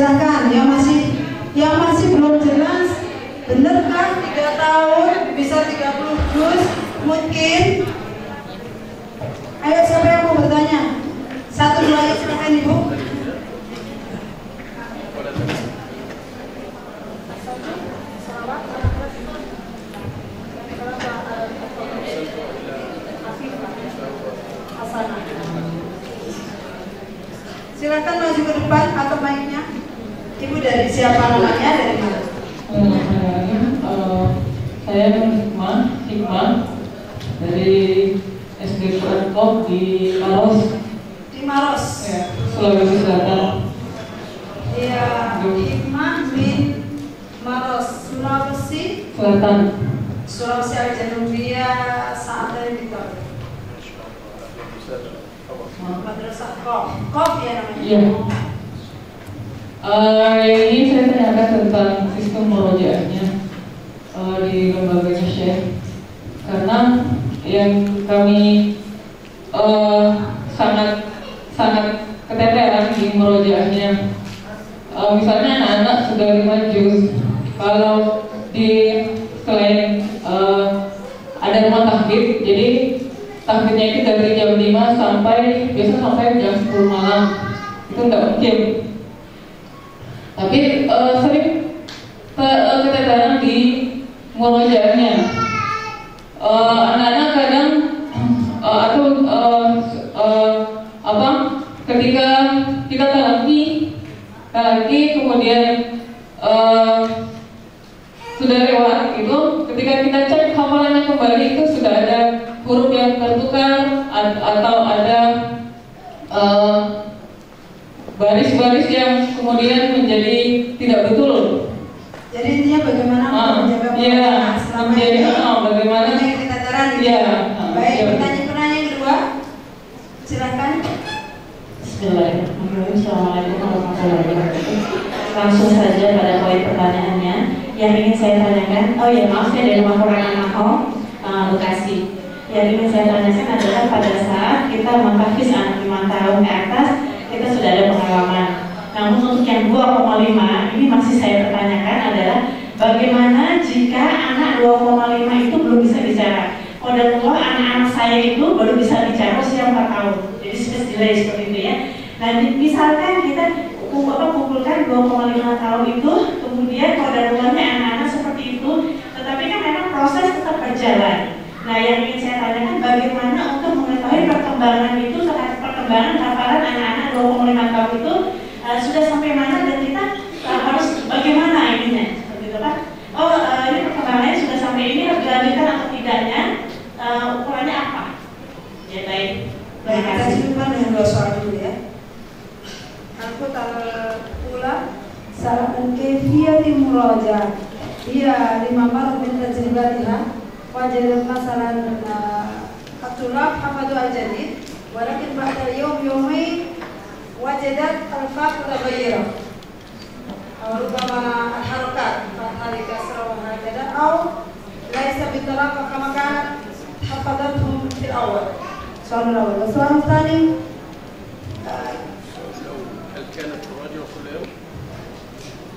Silakan yang masih belum jelas, benarkah 3 tahun bisa 30 juz? Mungkin. Ayo siapa yang mau bertanya? 1, 2 ayo silakan Ibu. Silakan maju ke depan atau mic-nya. Ibu dari siapa namanya? Dari mana? Saya Hikmah dari SD Perankop di Maros. Di Maros. Ya, Sulawesi Selatan. Iya, Hikmah bin Maros, Sulawesi Selatan. Sulawesi Al-Janubia saat dari di Bali. Madrasah Kof ya namanya. Iya. Yang ini saya tanyakan tentang sistem murojaahnya di lembaganya Syekh, karena yang kami sangat keteteran di murojaahnya. Misalnya anak-anak sudah 5 juz, kalau di selain ada rumah tahfidz, jadi tahfidznya itu dari jam 5 sampai jam 10 malam, itu tidak mungkin. Tapi sering keteteran di murojaahnya. Anak-anak kadang ketika kita talaki kemudian sudah lewat itu, ketika kita cek hafalannya kembali itu sudah ada huruf yang tertukar atau ada baris-baris yang kemudian menjadi tidak betul. Jadi intinya bagaimana menjaga selama ini bagaimana keteteran gitu. Iya. Baik, pertanyaan yang kedua. Silakan. Bismillahirrahmanirrahim. Assalamualaikum warahmatullahi wabarakatuh. Langsung saja pada poin pertanyaannya. Yang ingin saya tanyakan, saya dari Mampurana Mahom, Bekasi. Yang ingin saya tanyakan adalah pada saat kita mentahfiz anak 5 tahun ke atas, kita sudah ada pengalaman. Namun untuk yang 2,5 ini masih saya pertanyakan adalah bagaimana jika anak 2,5 itu belum bisa bicara? Qadarullah anak-anak saya itu baru bisa bicara usia 4 tahun. Jadi sudah delay seperti itu ya. Nah, misalkan kita kumpulkan 2,5 tahun itu, kemudian qadarullahnya anak-anak seperti itu, tetapi kan memang proses tetap berjalan. Nah, yang ingin saya tanyakan bagaimana untuk mengetahui perkembangan itu, perkembangan hafalan anak-anak 2,5 tahun itu sudah sampai mana dan kita harus bagaimana ininya, seperti itu kan? Ini perkembangannya sudah sampai ini, harus dilanjutkan atau tidaknya, ukurannya apa? Ya baik. Kita cukupkan dengan 2 soal dulu ya. Aku ulang salah kayfiyati murajaah. Iya, 5 marah min tajribatiha. Wajadat masalan at-tulab hafadhu al-jadid, walakin ba'da yawmayn wajadat al-fat mutaghayyirah. Rubama al-harakat fahali kasra wa hakada aw laysa bitalaqa kama kanat hafadathum fil awal. Soal awal. Soal tsani هل كانت تراجع كل يوم؟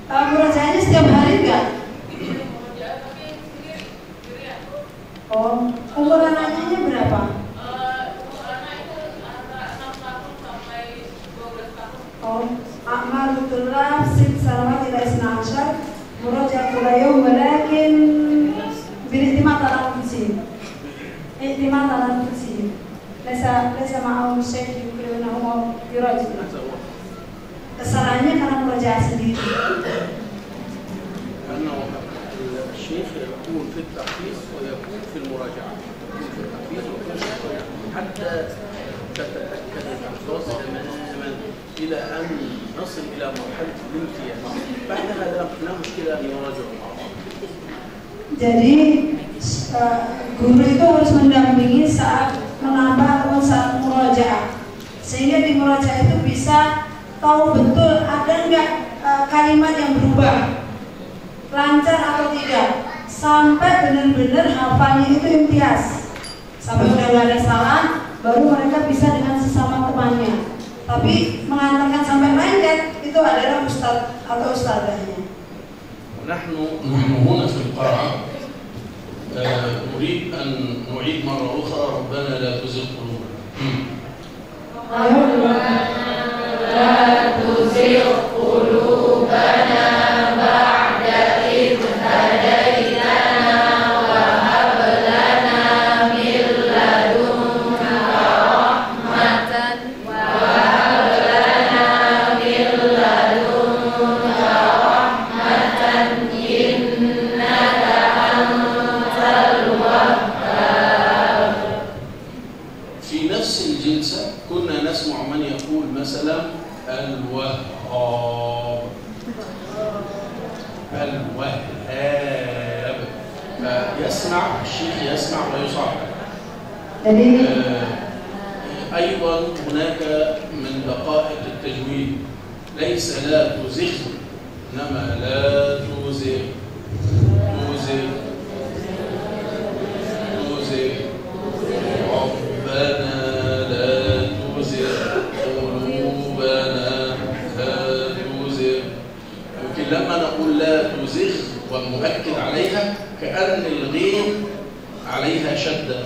murajaahnya setiap hari enggak? Umur anaknya berapa? A'mal tulab 6 sanawat ila 12 murajaah kull yawm walakin بالاعتماد على أنفسهم. اعتماد على أنفسهم. ليس معهم شيء يمكنهم أو يراجعون. Kesalahannya karena murajaah sendiri. أنه الشيخ يكون في التحفيظ ويكون في المراجعة، يكون في التحفيظ ويكون في المراجعة حتى تتأكد الأحداث تماما إلى أن نصل إلى مرحلة الامتياز. بعدها لا مشكلة أن يراجعوا مع بعض. Jadi guru itu harus mendampingi saat menambah ataupun saat murajaah, sehingga di murajaah itu bisa tahu betul ada nggak kalimat yang berubah, lancar atau tidak, sampai benar-benar hafalnya itu imtiaz, sampai udah nggak ada salah, baru mereka bisa dengan sesama temannya. Tapi mengantarkan sampai lengket itu itu adalah ustadz atau ustadzahnya. نحن هنا في القاعة نريد أن نعيد مرة أخرى ربنا لا تزغ قلوبنا. لا تزغ قلوبنا بعد إذ هديتنا وهب لنا من لدنك رحمة كنا نسمع من يقول مثلا الوهاب فيسمع الشيخ يسمع ويصحح. أيضا هناك من دقائق التجويد ليس لا تزغ إنما لا تزغ ربنا لما نقول لا تزغ والمؤكد عليها كأن الغين عليها شدة،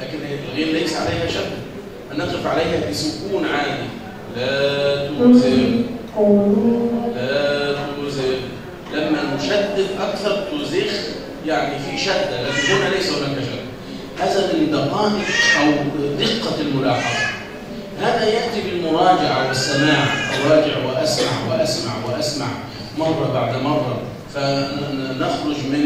لكن الغين ليس عليها شدة، نقف عليها بسكون عادي. لا تزغ لما نشدد أكثر تزغ يعني في شدة، لكن هنا ليس هناك شدة. هذا من دقائق أو دقة الملاحظة. هذا يأتي بالمراجعة والسماع، أراجع وأسمع مرة بعد مرة، فنخرج من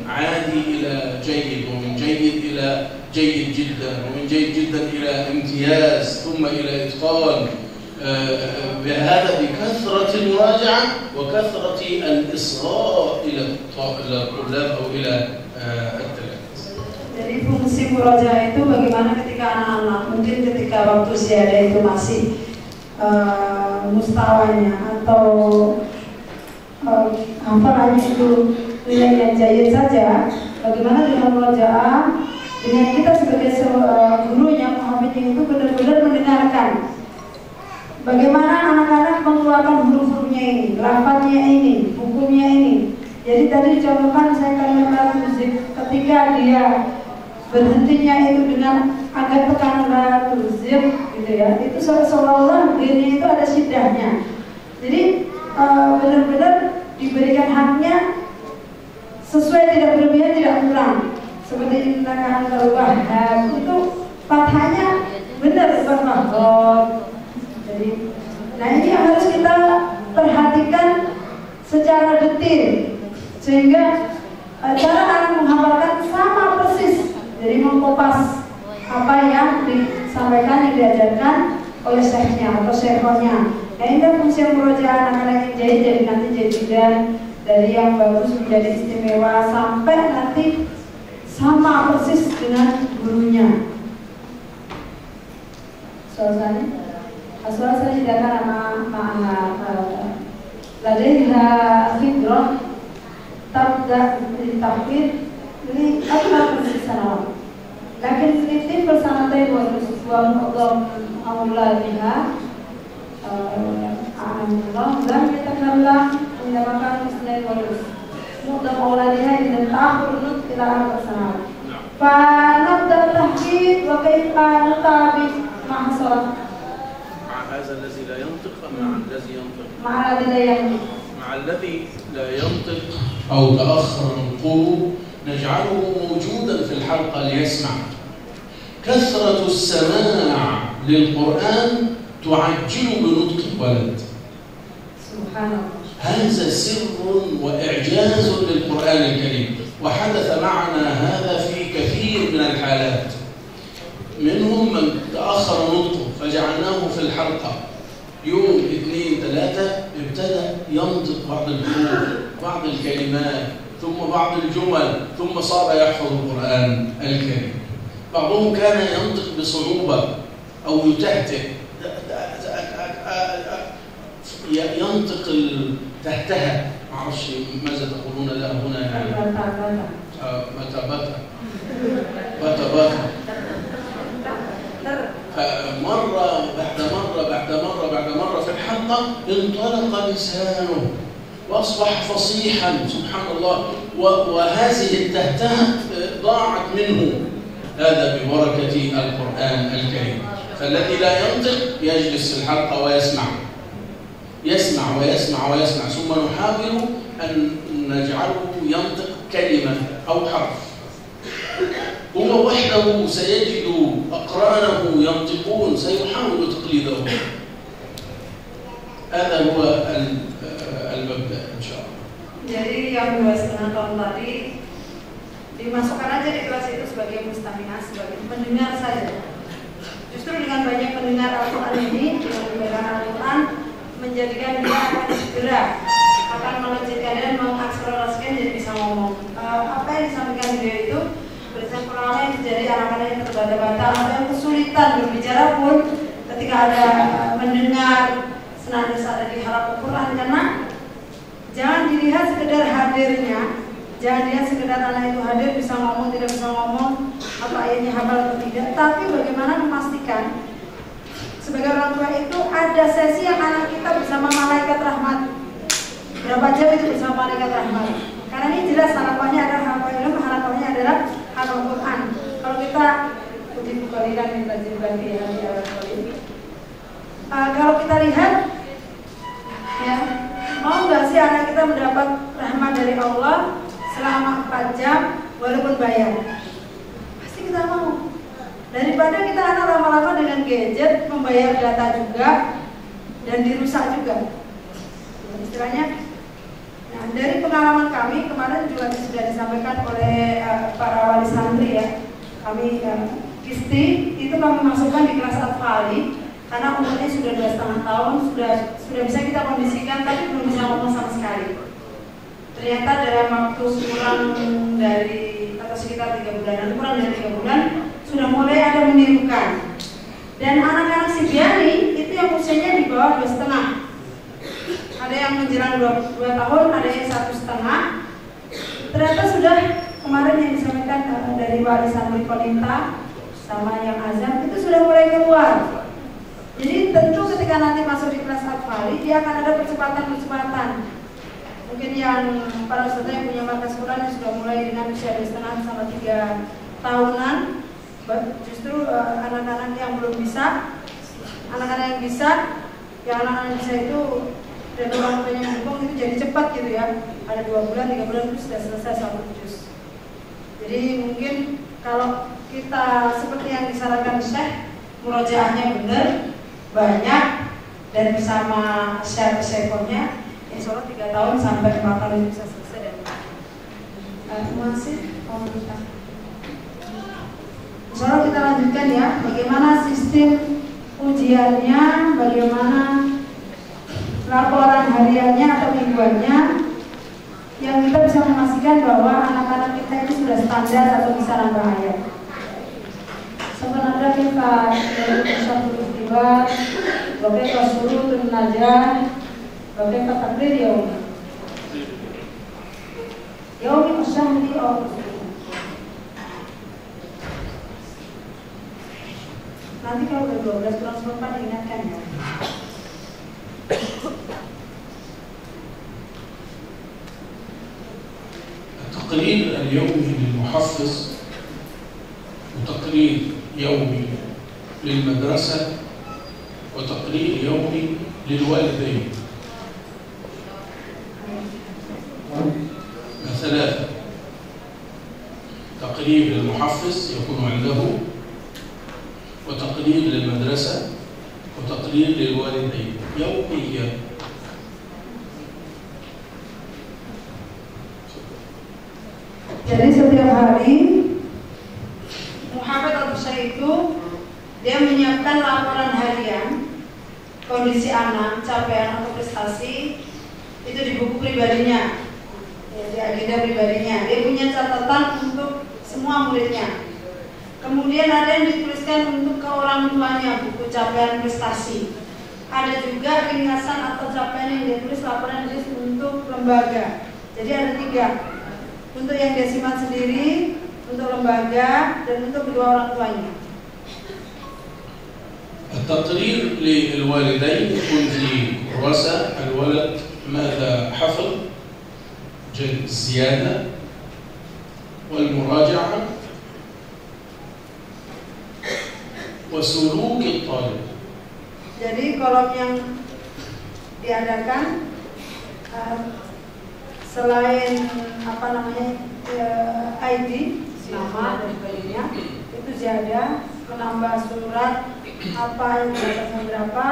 عادي إلى جيد، ومن جيد إلى جيد جدا، ومن جيد جدا إلى امتياز، ثم إلى إتقان. بهذا بكثرة المراجعة وكثرة الإصغاء إلى الطلاب أو إلى التلاميذ. Jadi fungsi murojaah itu bagaimana ketika anak-anak mungkin ketika waktu usia itu masih mustawanya atau hafalannya itu yang jayid saja, bagaimana dengan murojaah dengan kita sebagai gurunya muhammadin itu benar-benar mendengarkan bagaimana anak-anak mengeluarkan huruf-hurufnya ini, lafaznya ini, hukumnya ini. Jadi tadi dicontohkan saya kalimat musik ketika dia berhentinya itu dengan agak tekanan latuzir gitu ya, itu seolah-olah dirinya itu ada sidahnya. Jadi benar-benar diberikan haknya sesuai, tidak berlebihan, tidak kurang. Seperti innaka antal wahhab itu fathahnya benar bermahrob. Jadi, nah ini yang harus kita perhatikan secara detail sehingga cara anak menghafalkan sama persis. Jadi mengkopas apa yang disampaikan, yang diajarkan oleh syekhnya atau syekhnya. Nah ini fungsi murojaah anak-anak yang jadi nanti jadidan dari yang bagus menjadi istimewa sampai nanti sama persis dengan gurunya. Soalnya tidak ladaiha fitrah tabda ditahfid ini akbar bersama. Lakin sedikit bersantai wa mu'adham awladiha Allah lam yatakallam indama kan muslim walus mu'adham awladiha idan ta'akhur nut ila bersama. Fa nabda tahfid wa kaifa nutabi mahsar هذا الذي لا ينطق أم مع الذي ينطق؟ مع الذي لا ينطق. مع الذي لا ينطق أو تأخر نطقه نجعله موجودا في الحلقة ليسمع. كثرة السماع للقرآن تعجل بنطق الولد. سبحان الله. هذا سر وإعجاز للقرآن الكريم، وحدث معنا هذا في كثير من الحالات. منهم من تأخر نطقه فجعلناه في الحلقة يوم 2 3 ابتدأ ينطق بعض الحروف، بعض الكلمات، ثم بعض الجمل، ثم صار يحفظ القرآن الكريم. بعضهم كان ينطق بصعوبة أو يتهته، ينطق تحتها، معرفش ماذا تقولون له هنا يعني بتا مرة بعد مرة في الحلقة انطلق لسانه وأصبح فصيحا سبحان الله، وهذه التهتهة ضاعت منه. هذا ببركة القرآن الكريم. فالذي لا ينطق يجلس في الحلقة ويسمع، يسمع ويسمع ويسمع، ثم نحاول أن نجعله ينطق كلمة أو حرف. هو وحده سيجد أقرانه ينطقون، سيحاول تقليدهم. هذا هو المبدأ إن شاء الله. Jadi yang 2,5 tahun tadi dimasukkan aja di kelas itu sebagai mustami'ah, sebagai pendengar saja. Justru dengan banyak mendengar Al-Quran ini, dengan membaca Al-Quran, menjadikan dia akan segera akan melejitkan dan mengakselerasikan jadi bisa ngomong. Apa yang disampaikan beliau itu berdasarkan pengalaman yang terjadi anak-anak yang terbata-bata, ada yang kesulitan berbicara pun ketika ada mendengar senantiasa ada di halaman Al-Quran, karena jangan dilihat sekedar hadirnya, jangan dilihat sekedar anak itu hadir bisa ngomong tidak bisa ngomong atau ayatnya hafal atau tidak, tapi bagaimana memastikan sebagai orang tua itu ada sesi yang anak kita bersama malaikat rahmat. Berapa jam itu bersama malaikat rahmat? Karena ini jelas harapannya adalah hafal ilmu, harapannya adalah hafal Quran. Kalau kita puji bukalikan yang belajar berarti ya di awal ini. Kalau kita lihat, ya, mau nggak sih anak kita mendapat rahmat dari Allah selama 4 jam walaupun bayar? Pasti kita mau. Daripada kita anak lama-lama dengan gadget, membayar data juga dan dirusak juga. Istilahnya. Nah, dari pengalaman kami kemarin juga sudah disampaikan oleh para wali santri ya. Kami Kisti itu kami masukkan di kelas Atfali karena umurnya sudah 2,5 tahun, sudah bisa kita kondisikan tapi belum bisa ngomong sama sekali. Ternyata dalam waktu kurang dari atau sekitar 3 bulan, kurang dari 3 bulan sudah mulai ada menirukan. Dan anak-anak Sibiani itu yang usianya di bawah 2,5. Ada yang menjelang 2 tahun, ada yang 1,5. Ternyata sudah kemarin yang disampaikan dari wali santri Koninta sama yang azam itu sudah mulai keluar. Jadi tentu ketika nanti masuk di kelas Atfali dia akan ada percepatan. Mungkin yang para ustadz yang punya markas Quran yang sudah mulai dengan usia 2,5 sama 3 tahunan, justru anak-anak yang belum bisa, anak-anak yang bisa, anak-anak bisa itu dan orang tuanya mendukung itu jadi cepat gitu ya. Ada 2 bulan, 3 bulan itu sudah selesai 1 juz. Jadi mungkin kalau kita seperti yang disarankan Syekh, murojaahnya benar, banyak dan bersama syekh-syekhnya, insya Allah 3 tahun sampai 4 kali bisa selesai dan masih komunitas. Insya Allah kita lanjutkan ya, bagaimana sistem ujiannya, bagaimana laporan hariannya atau mingguannya, yang kita bisa memastikan bahwa anak-anak kita itu sudah standar atau bisa nambah ayat. Sebenarnya kita satu istighfar, kita suruh turun aja, kita takdir yaumi asyahri atau nanti kalau udah 12 kurang 4 diingatkan ya. التقرير اليومي للمحفظ وتقرير يومي للمدرسة وتقرير يومي للوالدين. مثلا تقرير للمحفظ يكون عنده، وتقرير للمدرسة، وتقرير للوالدين يوميا. Jadi setiap hari muhafidz atau syekh itu dia menyiapkan laporan harian kondisi anak, capaian atau prestasi itu di buku pribadinya, ya, di agenda pribadinya. Dia punya catatan untuk semua muridnya. Kemudian ada yang dituliskan untuk ke orang tuanya, buku capaian prestasi. Ada juga ringkasan atau capaian yang dia tulis laporan tulis untuk lembaga. Jadi ada 3. Untuk yang dia simpan sendiri, untuk lembaga, dan untuk kedua orang tuanya. التقرير للوالدين يكون في الكراسة الولد ماذا حفظ، الزيادة والمراجعة وسلوك الطالب. Jadi kolom yang diadakan selain apa namanya ID, nama dan sebagainya, itu ziyadah, menambah surat apa yang didapatkan berapa,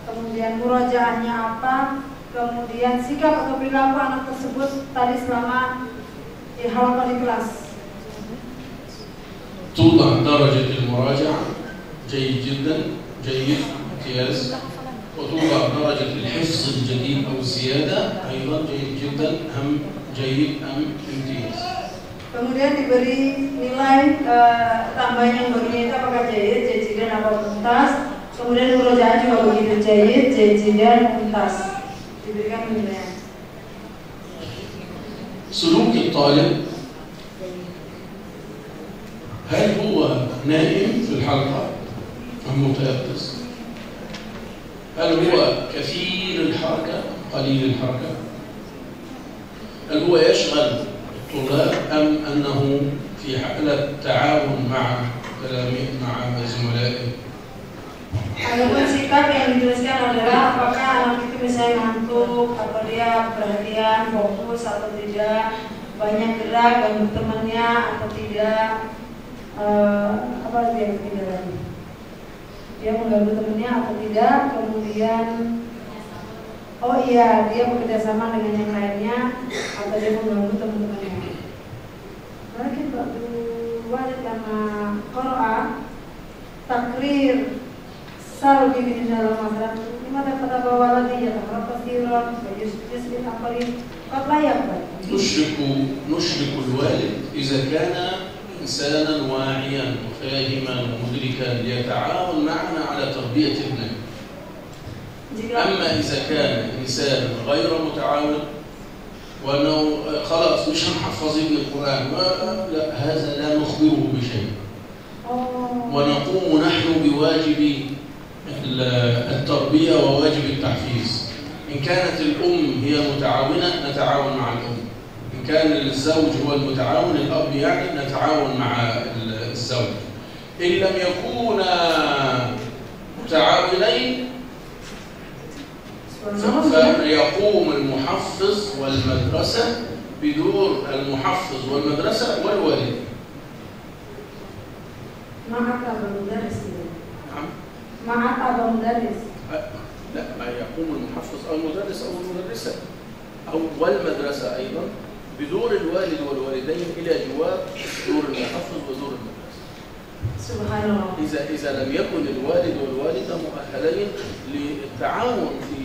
kemudian murojaahnya apa, kemudian sikap atau perilaku anak tersebut tadi selama di halaqah di kelas. توضع درجة المراجعة جيد جدا، جيد امتياز، وتوضع درجة الحفظ الجديد أو الزيادة أيضا جيد جدا، أم جيد أم امتياز. Kemudian diberi nilai tambahan yang bagian itu apakah jayid, dan apa mumtaz. Kemudian murojaah juga begitu, jayid, dan mumtaz. Diberikan nilai. سلوك الطالب، هل هو نائم في الحلقة أم متيقظ؟ هل هو كثير الحركة قليل الحركة؟ هل هو يشغل الطلاب أم أنه في حالة تعاون مع زملائه؟ Adapun sikap yang dituliskan adalah apakah anak itu misalnya ngantuk, atau dia perhatian, fokus atau tidak, banyak gerak dan temannya atau tidak, apa yang tidak lagi, dia mengganggu temannya atau tidak, kemudian oh iya dia bekerja sama dengan yang lainnya atau dia mengganggu teman-temannya. Mungkin waktu wajib sama Qur'an takrir selalu di dalam masyarakat. Lima dapat bahwa lagi ya berapa siron, bejus bin apalim, kau layak tak? نشرك الوالد إذا كان إنسانا واعيا وفاهما ومدركا ليتعاون معنا على تربية ابنه. أما إذا كان إنسان غير متعاون وأنه خلاص مش هنحفظ ابن القرآن، لا، هذا لا نخبره بشيء، ونقوم نحن بواجب التربية وواجب التحفيز. إن كانت الأم هي متعاونة نتعاون مع الأم، إن كان الزوج هو المتعاون الأب يعني نتعاون مع الزوج. إن لم يكونا متعاونين فيقوم المحفظ والمدرسة بدور المحفظ والمدرسة والوالد. معك أبو مدرس. معك أبو مدرس. لا، ما يقوم المحفظ أو المدرس أو المدرسة أو والمدرسة أيضا بدور الوالد والوالدين إلى جوار دور المحفظ ودور المدرسة. سبحان الله. إذا لم يكن الوالد والوالدة مؤهلين للتعاون في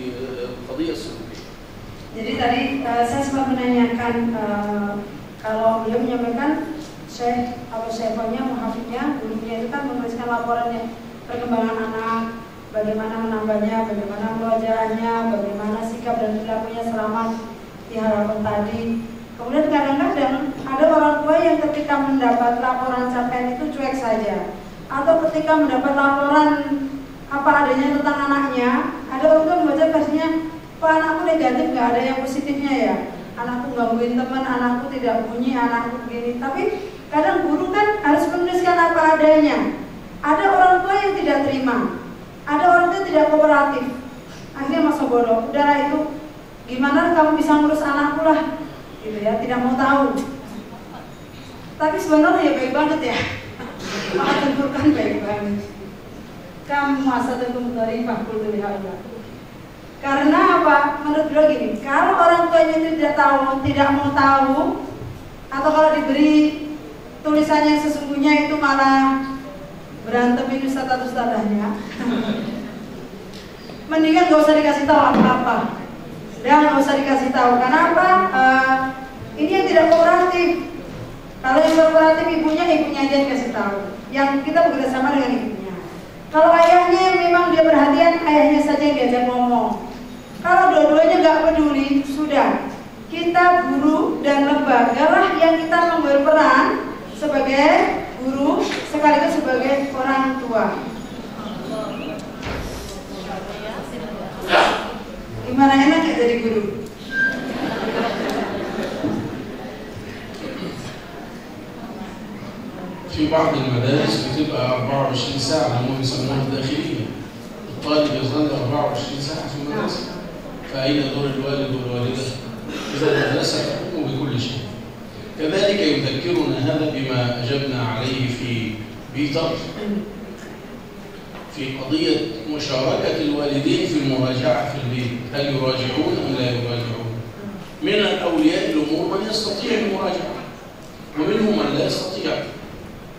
القضية السلوكية. Jadi tadi saya sempat menanyakan kalau beliau menyampaikan Syekh atau Syekhnya, muhafiznya, gurunya itu kan menuliskan laporannya perkembangan anak, bagaimana menambahnya, bagaimana murojaahnya, bagaimana sikap dan perilakunya selama di halaman tadi. Kemudian kadang-kadang ada orang tua yang ketika mendapat laporan capaian itu cuek saja, atau ketika mendapat laporan apa adanya tentang anaknya, ada orang tua membaca versinya, kok anakku negatif, nggak ada yang positifnya ya, anakku gangguin teman, anakku tidak bunyi, anakku begini. Tapi kadang guru kan harus menuliskan apa adanya. Ada orang tua yang tidak terima, ada orang tua yang tidak kooperatif, akhirnya masa bodoh, udahlah itu gimana kamu bisa ngurus anakku lah, gitu ya, tidak mau tahu. Tapi sebenarnya ya baik banget ya, maka tentukan baik banget. Kamu masa tentu dari fakul dari halnya. Karena apa? Menurut beliau gini, kalau orang tuanya tidak tahu, tidak mau tahu, atau kalau diberi tulisannya sesungguhnya itu malah berantemin ustadz-ustadzahnya, mendingan gak usah dikasih tahu apa-apa, dan gak usah dikasih tahu. Karena apa? Ini yang tidak kooperatif. Kalau yang kooperatif ibunya aja dikasih tahu, yang kita bekerja sama dengan ibunya. Kalau ayahnya memang dia perhatian, ayahnya saja yang diajak ngomong. Kalau dua-duanya gak peduli, sudah, kita guru dan lembaga lah yang kita berperan sebagai guru sekaligus sebagai orang tua. Gimana, enak gak jadi guru? في بعض المدارس بتبقى 24 ساعة هم بيسموها الداخلية. الطالب يظل 24 ساعة في المدرسة. فأين دور الوالد والوالدة؟ إذا المدرسة تقوم بكل شيء. كذلك يذكرنا هذا بما أجبنا عليه في بيتر في قضية مشاركة الوالدين في المراجعة في البيت، هل يراجعون أم لا يراجعون؟ من الأولياء الأمور من يستطيع المراجعة ومنهم من لا يستطيع،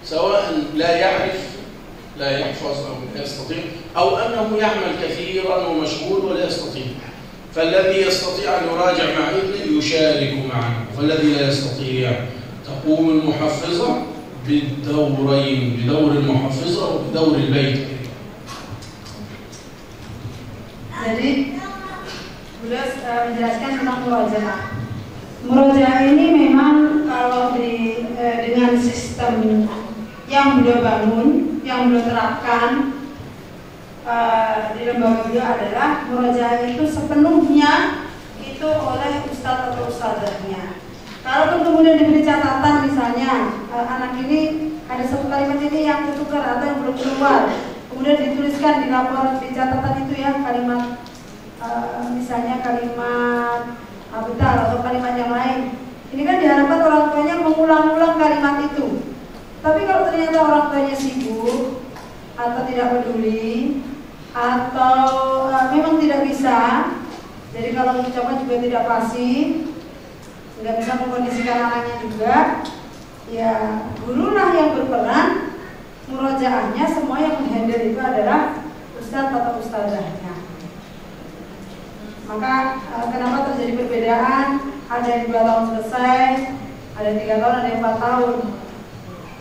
سواء لا يعرف لا يحفظ أو لا يستطيع أو أنه يعمل كثيرا ومشغول ولا يستطيع. فالذي يستطيع أن يراجع مع ابنه يشارك معه، والذي لا يستطيع تقوم المحفظة بالدورين، بدور المحفظة وبدور البيت. Jadi beliau menjelaskan tentang murojaah. Murojaah ini memang kalau dengan sistem yang beliau bangun, yang beliau terapkan di lembaga beliau adalah murojaah itu sepenuhnya itu oleh ustadz atau ustadzahnya. Kalaupun kemudian diberi catatan, misalnya anak ini ada satu kalimat ini yang tertukar atau yang belum keluar, kemudian dituliskan di laporan, di catatan itu ya kalimat misalnya kalimat betal atau kalimat yang lain. Ini kan diharapkan orang tuanya mengulang-ulang kalimat itu. Tapi kalau ternyata orang tuanya sibuk atau tidak peduli atau memang tidak bisa, jadi kalau mencoba juga tidak fasih, nggak bisa mengkondisikan anaknya juga, ya gurulah yang berperan. Murojaahnya semua yang menghandle itu adalah ustadz atau ustadzahnya. Maka kenapa terjadi perbedaan? Ada yang 2 tahun selesai, ada 3 tahun, ada yang 4 tahun.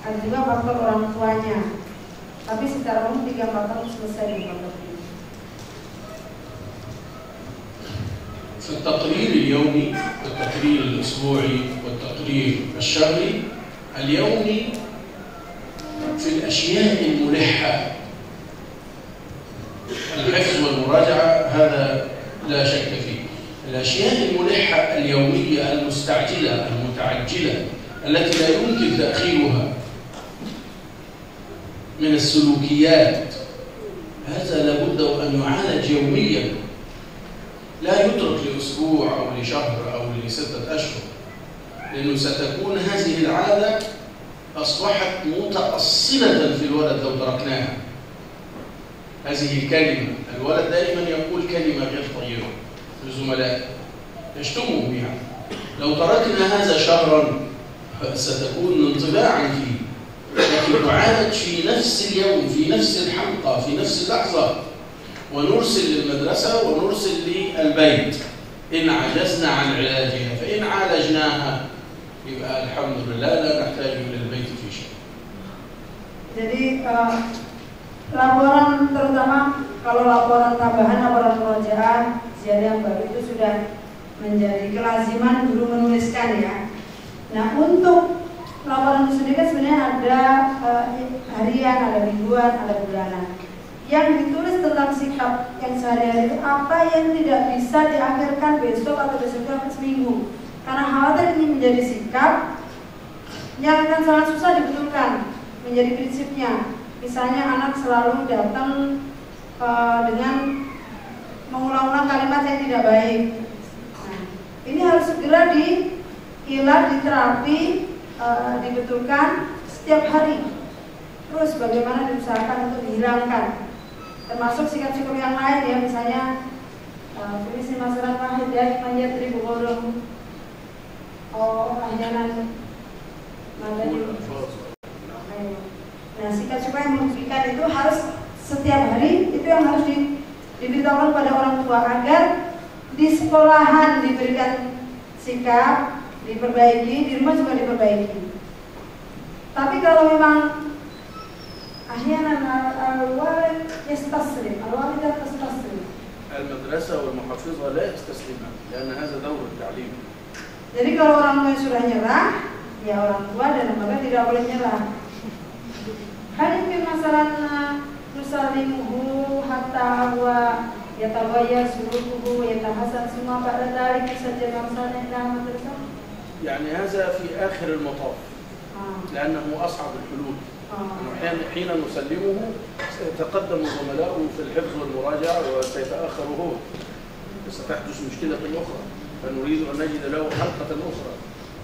Ada juga faktor orang tuanya. Tapi secara umum 3-4 tahun selesai di faktor ini. التقرير اليومي والتقرير الأسبوعي والتقرير الشهري اليومي في الأشياء الملحة، الحفظ والمراجعة هذا لا شك فيه. الأشياء الملحة اليومية المستعجلة المتعجلة التي لا يمكن تأخيرها من السلوكيات، هذا لابد أن يعالج يوميا، لا يترك لأسبوع أو لشهر أو ل6 أشهر، لأنه ستكون هذه العادة أصبحت متأصلة في الولد لو تركناها. هذه الكلمة، الولد دائما يقول كلمة غير طيبة لزملائه يشتمه بها، لو تركنا هذا شهرا ستكون انطباعا فيه، لكن تعالج في نفس اليوم، في نفس الحلقة، في نفس اللحظة، ونرسل للمدرسة ونرسل للبيت إن عجزنا عن علاجها. فإن عالجناها يبقى الحمد لله لا نحتاج إلى البيت في شيء. Jadi laporan, terutama kalau laporan tambahan, laporan murojaah ziyadah yang baru itu sudah menjadi kelaziman guru menuliskan ya. Nah, untuk laporan itu sendiri kan sebenarnya ada harian, ada mingguan, ada bulanan. Yang ditulis tentang sikap yang sehari-hari itu apa yang tidak bisa diakhirkan besok atau besok seminggu, karena khawatir ini menjadi sikap yang akan sangat susah dibetulkan menjadi prinsipnya. Misalnya anak selalu datang dengan mengulang-ulang kalimat yang tidak baik. Nah, ini harus segera diilah, diterapi, dibetulkan setiap hari. Terus bagaimana diusahakan untuk dihilangkan. Termasuk sikap-sikap yang lain ya, misalnya Fisi masyarakat wahid manjat ribu orang ahyanan madani. Nah, sikap-sikap yang merugikan itu harus setiap hari, itu yang harus diberitahukan pada orang tua agar di sekolahan diberikan sikap, diperbaiki, di rumah juga diperbaiki. Tapi kalau memang ahyanan al-walid yastaslim, al-walidah tastaslim. المدرسة والمحافظة لا يستسلمان لأن هذا دور التعليم. Jadi kalau orang tua sudah nyerah, ya orang tua dan lembaga tidak boleh nyerah. Hadis masalah nusalimuhu hatta wa يتغير سلوكه ويتحسن ثم بعد ذلك يسجل أمثال إلى مدرسة؟ يعني هذا في آخر المطاف لأنه أصعب الحلول. حين نسلمه سيتقدم زملاؤه في الحفظ والمراجعة وسيتأخر هو، ستحدث مشكلة أخرى، فنريد أن نجد له حلقة أخرى.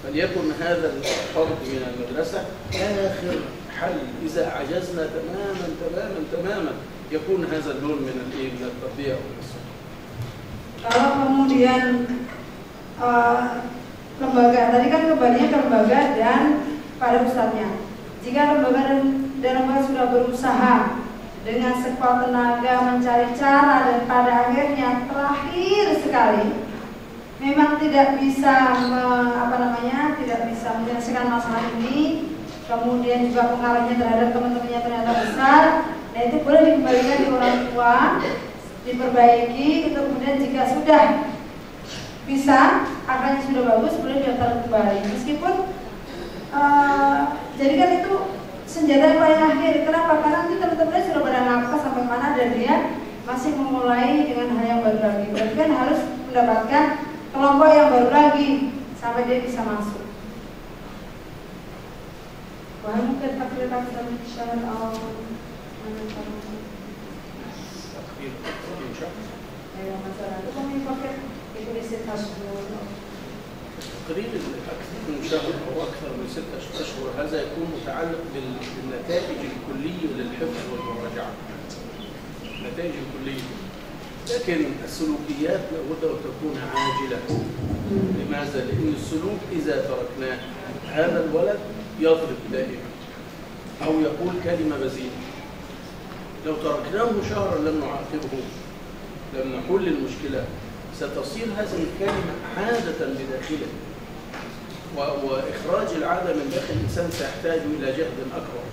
فليكن هذا الفرد من المدرسة آخر حل. إذا عجزنا تماما يكون هذا اللون من التربية والنصر. Kalau kemudian lembaga, tadi kan kembalinya ke lembaga dan pada ustadznya. Jika lembaga dan lembaga sudah berusaha dengan sekuat tenaga mencari cara dan pada akhirnya terakhir sekali memang tidak bisa tidak bisa menyelesaikan masalah ini, kemudian juga pengaruhnya terhadap teman-temannya ternyata besar, nah itu boleh dikembalikan di orang tua, diperbaiki, kemudian jika sudah bisa, akarnya sudah bagus, boleh daftar kembali. Meskipun jadi kan itu senjata yang paling akhir. Kenapa? Karena nanti teman-temannya sudah pada nafas sampai mana dan dia masih memulai dengan hal yang baru lagi. Berarti kan harus mendapatkan kelompok yang baru lagi sampai dia bisa masuk. Wah, mungkin takdir akan syarat awal masalah itu kami pakai itu disitasi dulu. تقرير أكثر من شهر أو أكثر من 6 أشهر هذا يكون متعلق بالنتائج الكلية للحفظ والمراجعة. النتائج الكلية. لكن السلوكيات لابد أن تكون عاجلة. لماذا؟ لأن السلوك إذا تركناه هذا الولد يضرب دائما أو يقول كلمة بذيئة. لو تركناه شهرا لم نعاقبه، لم نحل المشكلة، ستصير هذه الكلمة عادة بداخله، وإخراج العادة من داخل الإنسان سيحتاج إلى جهد أكبر.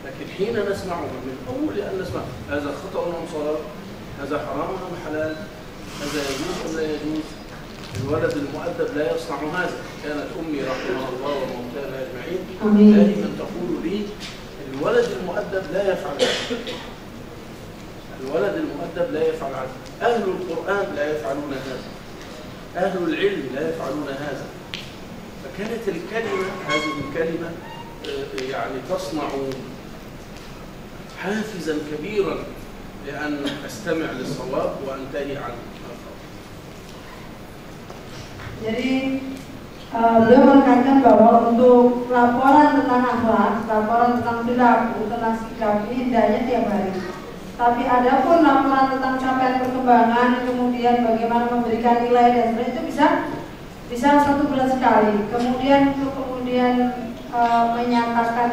لكن حين نسمعه من أول أن نسمع هذا خطأ أم صلاة، هذا حرام أم حلال، هذا يجوز أم لا يجوز، الولد المؤدب لا يصنع هذا. كانت أمي رحمها الله وموتانا أجمعين دائما تقول لي الولد المؤدب لا يفعل هذا، الولد المؤدب لا يفعل هذا. أهل القرآن لا يفعلون هذا، أهل العلم لا يفعلون هذا. فكانت الكلمة هذه الكلمة يعني تصنع حافزا كبيرا لأن أستمع للصواب وأنتهي عن الخطأ. Jadi beliau menekankan bahwa untuk laporan tentang akhlak, laporan tentang perilaku, tentang sikap ini hendaknya tiap hari. Tapi ada pun laporan tentang capaian perkembangan, kemudian bagaimana memberikan nilai dan sebagainya itu bisa 1 bulan sekali. Kemudian menyatakan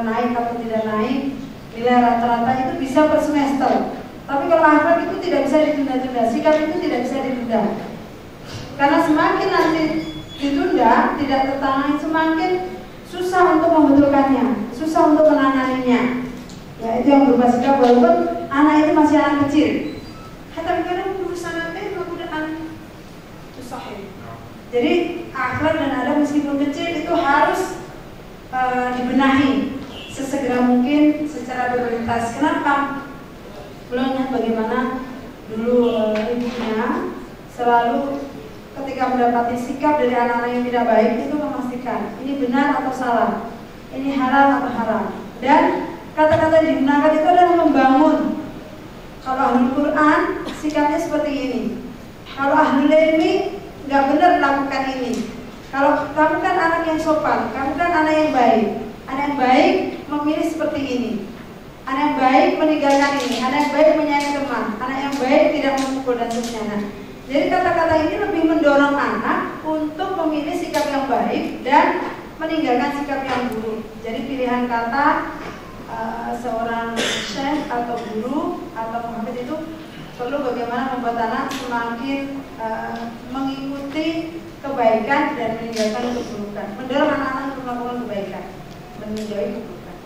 naik atau tidak naik nilai rata-rata itu bisa per semester. Tapi kalau akhlak itu tidak bisa ditunda-tunda, sikap itu tidak bisa ditunda. Karena semakin nanti ditunda, tidak tertangani, semakin susah untuk membetulkannya, susah untuk menanganinya. Ya, itu yang berubah sikap walaupun anak itu masih anak kecil. Kadang-kadang urusan kemudian susah. Jadi akhlak dan adab meskipun kecil itu harus dibenahi sesegera mungkin secara prioritas. Kenapa? Belumnya bagaimana dulu ibunya selalu ketika mendapati sikap dari anak-anak yang tidak baik itu memastikan ini benar atau salah, ini halal atau haram. Dan kata-kata yang digunakan itu adalah membangun. Kalau ahlul Quran sikapnya seperti ini. Kalau ahlul ilmi nggak benar lakukan ini. Kalau kamu kan anak yang sopan, kamu kan anak yang baik. Anak yang baik memilih seperti ini. Anak yang baik meninggalkan ini. Anak yang baik menyayangi teman. Anak yang baik tidak memukul dan seterusnya. Jadi kata-kata ini lebih mendorong anak untuk memilih sikap yang baik dan meninggalkan sikap yang buruk. Jadi pilihan kata seorang syekh atau guru atau muhammad itu perlu bagaimana membuat anak semakin mengikuti kebaikan dan meninggalkan keburukan, mendorong anak-anak untuk melakukan kebaikan, menjauhi keburukan.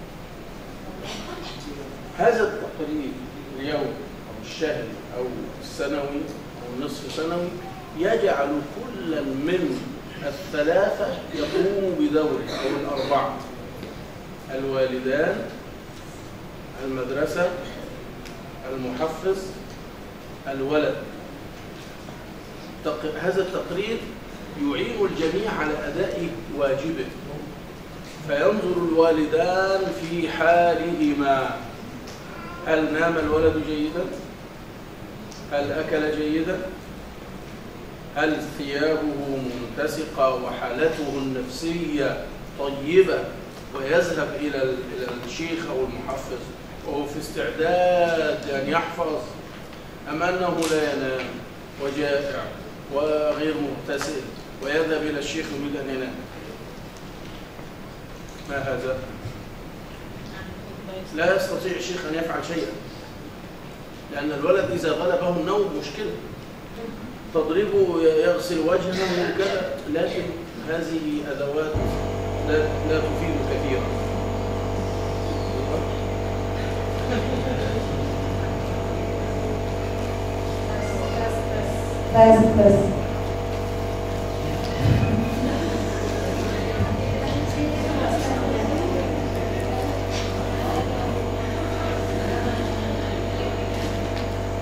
هذا التقرير اليوم أو الشهري أو السنوي أو النصف سنوي يجعل كل من الثلاثة يقوم بدوره أو الأربعة: الوالدان، المدرسة، المحفظ، الولد. هذا التقرير يعين الجميع على أداء واجبه، فينظر الوالدان في حالهما: هل نام الولد جيدا؟ هل أكل جيدا؟ هل ثيابه منتسقة وحالته النفسية طيبة ويذهب إلى الشيخ أو المحفظ وهو في استعداد أن يحفظ، أم أنه لا ينام وجائع وغير مغتسل ويذهب إلى الشيخ يريد أن ينام؟ ما هذا؟ لا يستطيع الشيخ أن يفعل شيئا، لأن الولد إذا غلبه النوم مشكلة، تضربه يغسل وجهه وكذا، لكن هذه أدوات لا تفيد كثيرا. بس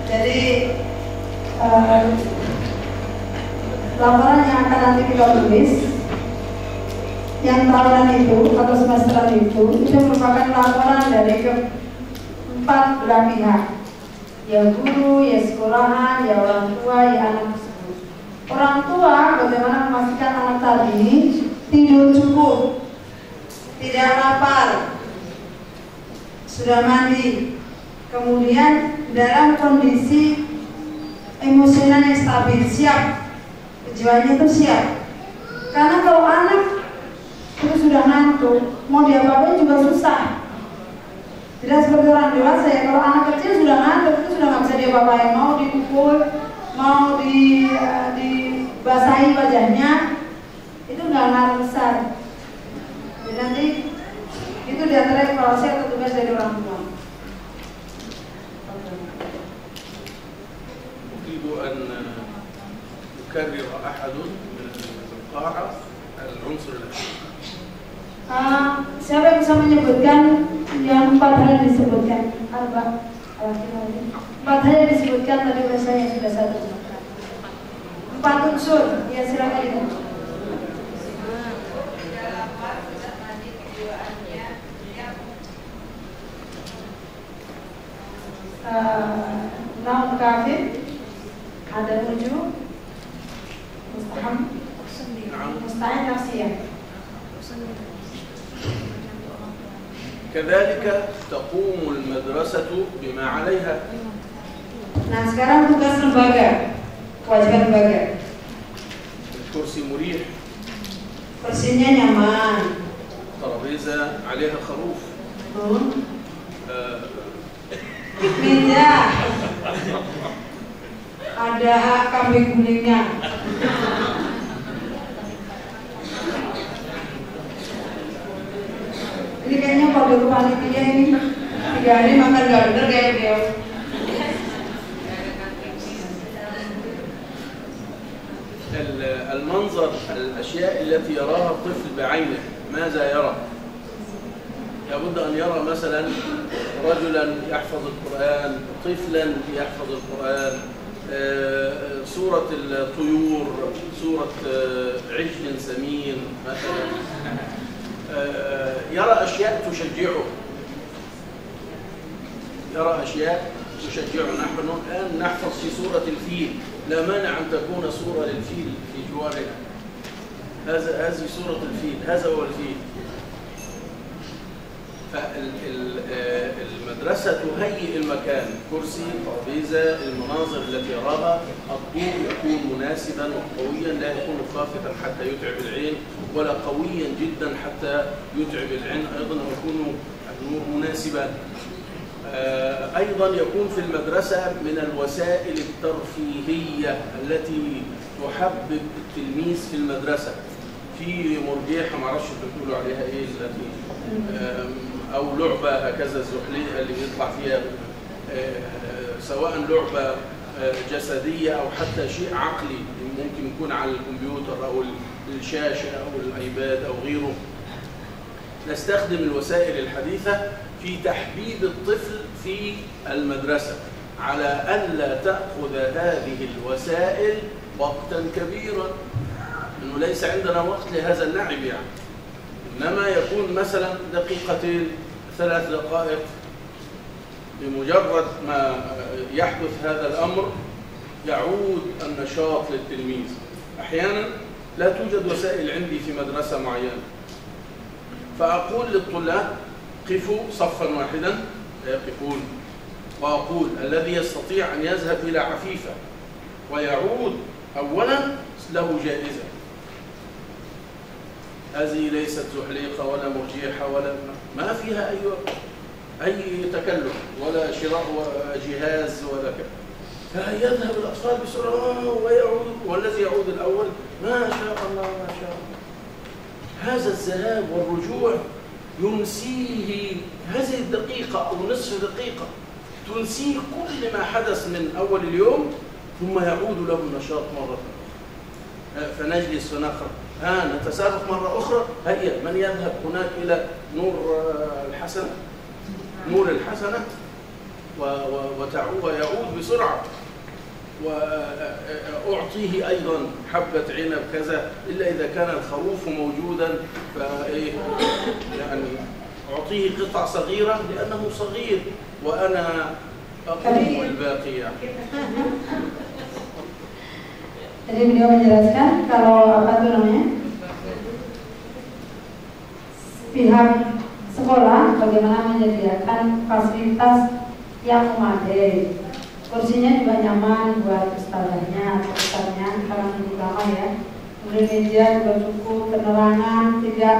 jadi laporan yang akan nanti kita tulis yang tahunan itu atau semesteran itu merupakan laporan dari keempat belah pihak, ya guru, ya sekolahan, ya orang tua, ya anak tersebut. Orang tua bagaimana memastikan anak tadi tidur cukup, tidak lapar, sudah mandi, kemudian dalam kondisi emosional yang stabil, siap, kejiwaannya itu siap. Karena kalau anak itu sudah ngantuk, mau diapa-apain juga susah. Tidak seperti orang dewasa ya, kalau anak kecil sudah ngantuk itu sudah nggak bisa diapa-apain, mau dipukul, mau dibasahi wajahnya, itu nggak ngaruh besar. Jadi nanti itu diantara evaluasi atau tugas dari orang tua. أن يكرر أحد من القاعة العنصر الأخير. Siapa yang bisa menyebutkan yang 4 hal yang disebutkan? 4 hal yang disebutkan tadi bahasa yang sudah saya sebutkan. 4 unsur, ya silakan itu. Naum kafir, ada 7, mustaham, mustahil nafsiyah. كذلك تقوم المدرسة بما عليها. Nah sekarang tugas lembaga, kewajiban lembaga. الكرسي مريح. Kursinya nyaman. ترابيزة عليها خروف. Meja ada kambing gulingnya. Ini kayaknya kode panitia ini 3 hari makan gak bener kayak beliau. المنظر، الأشياء التي يراها الطفل بعينه، ماذا يرى؟ لابد أن يرى مثلا رجلا يحفظ القرآن، طفلا يحفظ القرآن، سورة الطيور، سورة عجل سمين مثلا، يرى أشياء تشجعه، يرى أشياء تشجعه. نحن الآن نحفظ في سورة الفيل، لا مانع أن تكون سورة للفيل في جوارنا. هذه سورة الفيل، هذا هو الفيل. فالمدرسة تهيئ المكان، كرسي، ترابيزة، المناظر التي يراها، الضوء يكون مناسبا وقويا، لا يكون خافتا حتى يتعب العين ولا قويا جدا حتى يتعب العين، أيضا يكون النور مناسبا. أيضا يكون في المدرسة من الوسائل الترفيهية التي تحبب التلميذ في المدرسة، في مرجيحة معرفش بتقولوا عليها ايه التي او لعبة هكذا الزحلية اللي بيطلع فيها سواء لعبة جسدية او حتى شيء عقلي ممكن يكون على الكمبيوتر او الشاشة او الايباد او غيره. نستخدم الوسائل الحديثة في تحبيب الطفل في المدرسة، على ألا تأخذ هذه الوسائل وقتا كبيرا، إنه ليس عندنا وقت لهذا اللعب يعني، إنما يكون مثلا دقيقتين 3 دقائق. بمجرد ما يحدث هذا الأمر يعود النشاط للتلميذ. أحيانا لا توجد وسائل عندي في مدرسة معينة، فأقول للطلاب قفوا صفا واحدا يقفون، وأقول الذي يستطيع أن يذهب إلى عفيفة ويعود أولا له جائزة. هذه ليست زحليقة ولا مرجيحة ولا ما فيها أي تكلف ولا شراء جهاز ولا كذا، فيذهب الأطفال بسرعة ويعود، والذي يعود الأول ما شاء الله ما شاء الله. هذا الذهاب والرجوع ينسيه هذه الدقيقة أو نصف دقيقة، تنسيه كل ما حدث من أول اليوم، ثم يعود له النشاط مرة أخرى. فنجلس ونقرأ، نتسابق مرة أخرى، هيا من يذهب هناك إلى نور الحسنة ويعود بسرعة، وأعطيه أيضا حبة عنب كذا، إلا إذا كان الخروف موجودا يعني أعطيه قطع صغيرة لأنه صغير وأنا أقوم الباقي يعني. Jadi beliau menjelaskan kalau pihak sekolah bagaimana menyediakan fasilitas yang memadai, kursinya juga nyaman buat ustazahnya atau ustaznya karena ini lama ya, kemudian meja juga cukup, penerangan tidak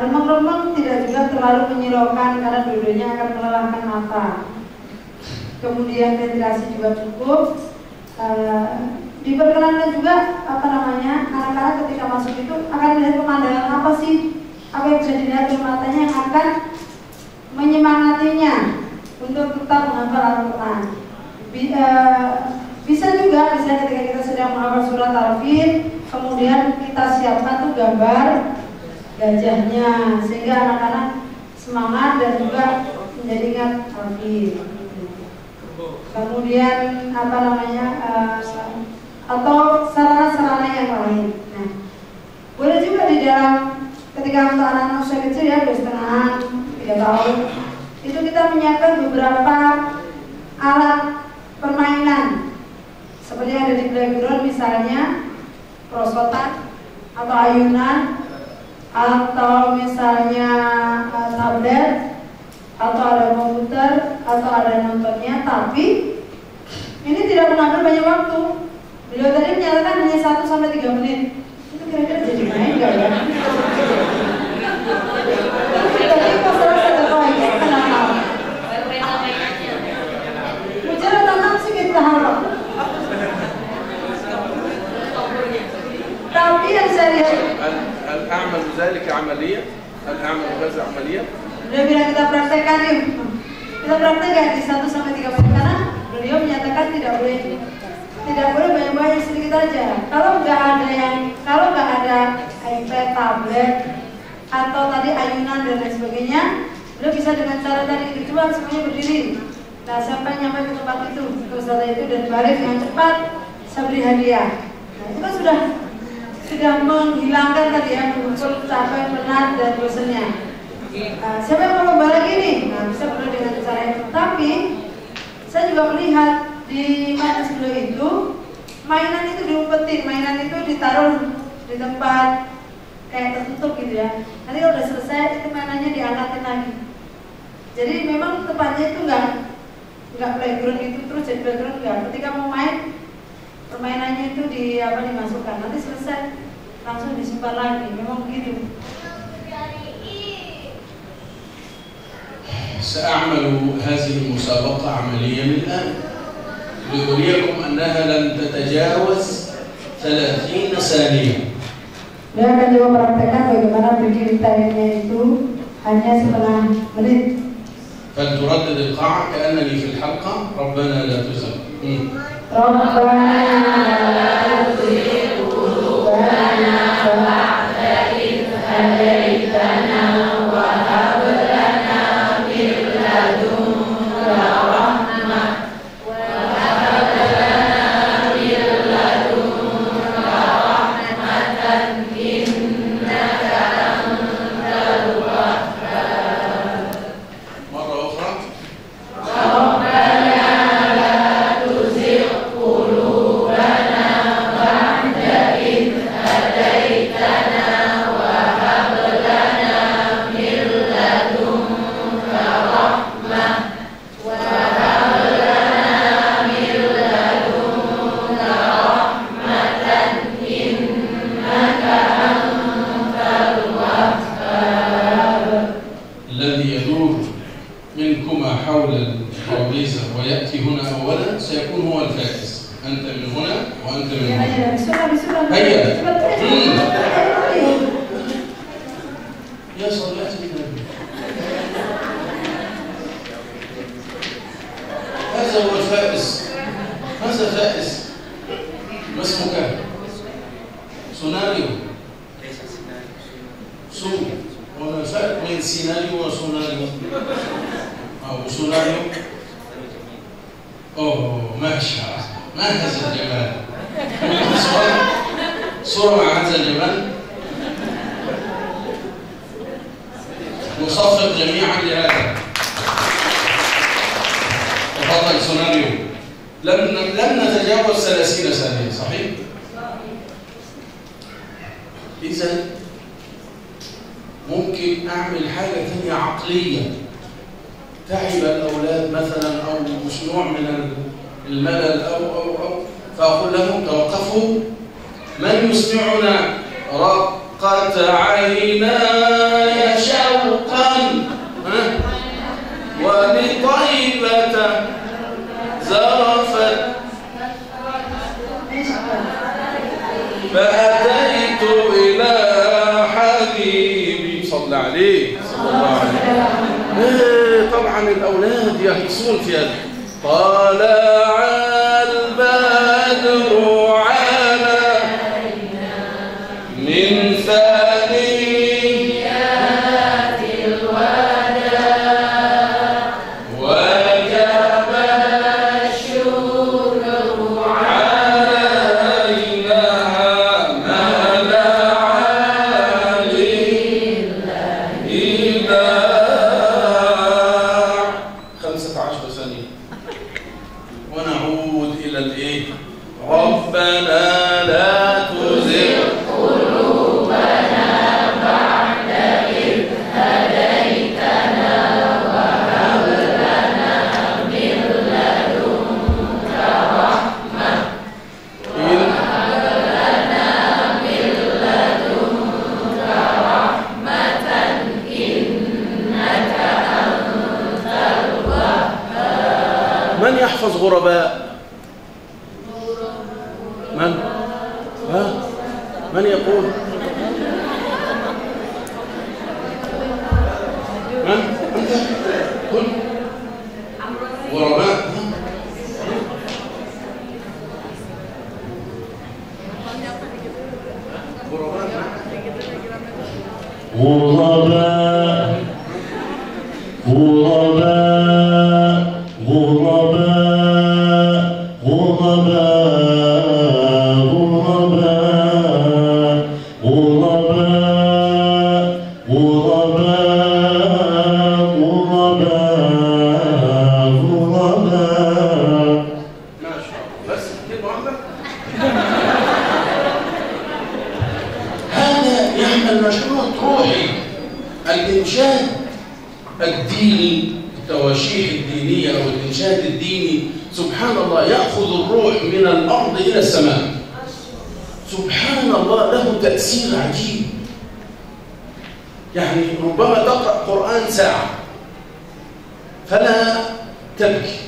remang-remang, tidak juga terlalu menyilaukan karena dua-duanya akan melelahkan mata, kemudian ventilasi juga cukup. Diperkenankan juga anak-anak ketika masuk itu akan melihat pemandangan apa sih, apa yang bisa dilihat oleh matanya yang akan menyemangatinya untuk tetap menghafal Al-Quran. Bisa juga misalnya ketika kita sedang menghafal surat Al-Fil, kemudian kita siapkan tuh gambar gajahnya sehingga anak-anak semangat dan juga menjadi ingat Al-Fil. Kemudian atau sarana-sarana yang lain. Nah, boleh juga di dalam ketika untuk anak-anak usia kecil ya 2,5, 3 tahun, itu kita menyiapkan beberapa alat permainan seperti yang ada di playground, misalnya perosotan atau ayunan, atau misalnya tablet, atau ada komputer, atau ada nontonnya. Tapi ini tidak mengambil banyak waktu. Beliau tadi menyatakan hanya 1-3 menit. Itu kira-kira jadi main gak ya? Tapi masalah sedekahnya kenapa? Bicara tentang sih kita harap. Tapi yang saya lihat, الأعمل ذلك عملية، الأعمل هذا عملية. Beliau bilang kita praktekkan yuk. Kita praktekkan di 1-3 menit karena beliau menyatakan tidak boleh banyak-banyak, sedikit aja. Kalau nggak ada iPad, tablet, atau tadi ayunan dan lain sebagainya, beliau bisa dengan cara tadi dijual semuanya berdiri. Nah, sampai nyampe ke tempat itu, ke ustazah itu dan balik dengan cepat, saya beri hadiah. Nah, itu kan sudah menghilangkan tadi ya, mengumpul capek, penat dan bosannya. Siapa yang mau lomba lagi nih? Nah, bisa beliau dengan cara itu. Tapi saya juga melihat di mana beliau itu mainan itu diumpetin, mainan itu ditaruh di tempat kayak tertutup gitu ya. Nanti kalau udah selesai itu mainannya diangkatin lagi. Jadi memang tempatnya itu nggak playground itu terus jadi playground nggak. Ketika mau main permainannya itu dimasukkan. Nanti selesai langsung disimpan lagi. Memang begitu. سأعمل هذه المسابقة عمليا الآن لأريكم أنها لن تتجاوز 30 ثانية. Dia akan coba praktekkan bagaimana berdiri tariannya itu hanya setengah menit. فلتردد القاعة كأنني في الحلقة. ربنا لا تزغ ربنا لا تزغ قلوبنا بعد إذ هديتنا وهب لنا من لدنك رحمة الذي يدور منكما حول الترابيزة ويأتي هنا أولا سيكون هو الفائز. أنت من هنا وأنت من هنا. هيا. يا صلاة النبي. هذا هو الفائز. هذا فائز. ما اسمك؟ سيناريو. وما الفرق بين سيناريو وسيناريو؟ أو سيناريو؟ أوه ما شاء الله، ما هذا الجمال؟ صورة مع هذا الجمال؟ نصفق جميعا لهذا. تفضل سيناريو. لم نتجاوز 30 ثانية، صحيح؟ إذا ممكن أعمل حاجة ثانية عقلية تعب الأولاد مثلا أو مش نوع من الملل أو فأقول لهم توقفوا، من يسمعنا؟ رقت عيناي شوقا ولطيبة زرفت فأتيت إلى حبيبي صلى عليه صلى الله عليه. طبعا الأولاد يهيصون في هذا. طلع البدر علينا من ثنيات الوداع وجب الشكر علينا ما دعا لله. 15 ثانية ونعود إلى الإيه؟ ربنا لا تزغ قلوبنا بعد إذ هديتنا وهب لنا من لدنك رحمة وهب لنا من لدنك رحمة إنك أنت الوهاب. من يحفظ غرباء؟ من؟ ها؟ من يقول؟ من؟ أنت؟ قل غرباء. غرباء غرباء غرباء غرباء غرباء غرباء غرباء غرباء. ما شاء الله. بس كلمة واحدة. هذا يعمل مشروع روحي. الإنشاد الديني، التواشيح الدينية أو الإنشاد الديني سبحان الله يأخذ الروح من الأرض إلى السماء. سبحان الله له تأثير عجيب. يعني ربما تقرأ قرآن ساعة فلا تبكي،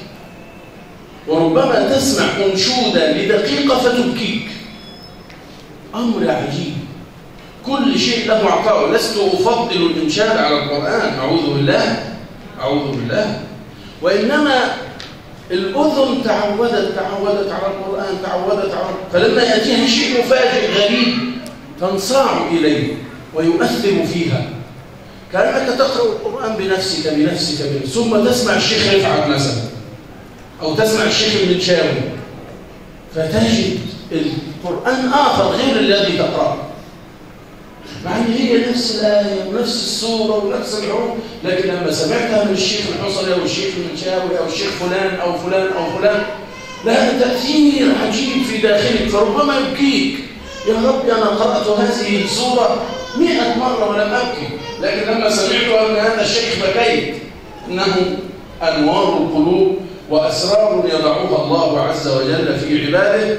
وربما تسمع أنشودة لدقيقة فتبكيك. أمر عجيب. كل شيء له عطاء. لست أفضل الإنشاد على القرآن، أعوذ بالله أعوذ بالله، وإنما الأذن تعودت على القرآن، تعودت على، فلما يأتيها شيء مفاجئ غريب تنصاع إليه ويؤثر فيها. كأنك تقرأ القرآن بنفسك ثم تسمع الشيخ رفعت مثلا أو تسمع الشيخ المنشاوي فتجد القرآن آخر غير الذي تقرأه، مع ان هي نفس الآية ونفس السورة ونفس الحروف، لكن لما سمعتها من الشيخ الحصري أو الشيخ المنشاوي أو الشيخ فلان أو فلان أو فلان لها تأثير عجيب في داخلك، فربما يبكيك. يا رب أنا قرأت هذه السورة 100 مرة ولم أبكي، لكن لما سمعتها من هذا الشيخ بكيت. إنه أنوار القلوب وأسرار يضعها الله عز وجل في عباده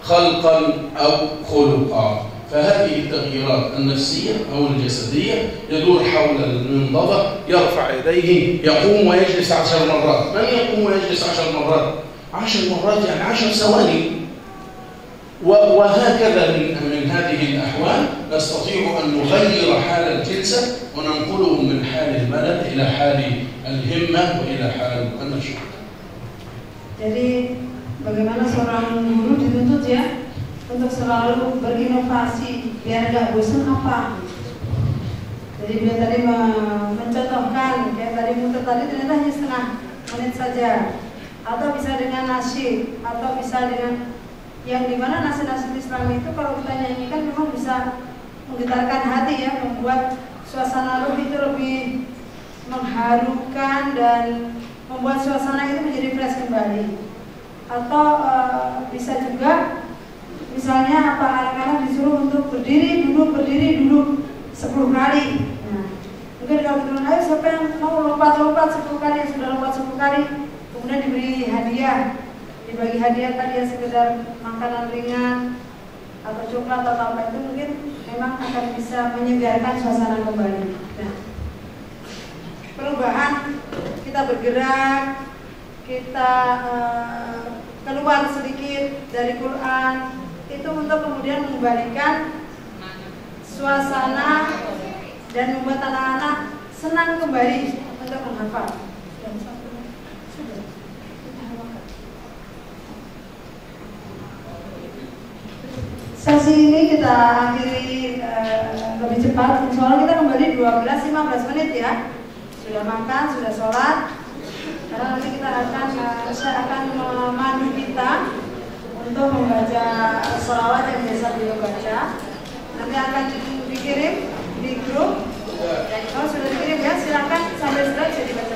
خلقا أو خلقا. فهذه التغييرات النفسية أو الجسدية يدور حول المنضدة، يرفع يديه، يقوم ويجلس 10 مرات. من يقوم ويجلس 10 مرات؟ 10 مرات يعني 10 ثواني. وهكذا من هذه الأحوال نستطيع أن نغير حال الجلسة وننقله من حال الملل إلى حال الهمة وإلى حال النشاط. Jadi bagaimana seorang guru dituntut ya untuk selalu berinovasi biar nggak bosan apa. Jadi beliau tadi mencontohkan kayak tadi muter tadi ternyata hanya setengah menit saja, atau bisa dengan nasyid, atau bisa dengan yang dimana nasyid-nasyid Islam itu kalau kita nyanyikan memang bisa menggetarkan hati ya, membuat suasana ruh itu lebih mengharukan dan membuat suasana itu menjadi fresh kembali. Atau bisa juga misalnya apa anak-anak disuruh untuk berdiri duduk 10 kali. Nah, mungkin kalau kita ayo siapa yang mau lompat 10 kali, yang sudah lompat 10 kali, kemudian diberi hadiah, dibagi hadiah tadi ya sekedar makanan ringan atau coklat atau apa itu mungkin memang akan bisa menyegarkan suasana kembali. Nah, perubahan kita bergerak, kita keluar sedikit dari Quran itu untuk kemudian mengembalikan suasana dan membuat anak-anak senang kembali untuk menghafal. Sesi ini kita akhiri lebih cepat. Insya Allah kita kembali 12-15 menit ya. Sudah makan, sudah sholat. Karena nanti kita saya akan memandu kita untuk membaca sholawat yang biasa beliau baca. Nanti akan dikirim di grup. Kalau sudah dikirim ya silakan sampai sudah bisa dibaca.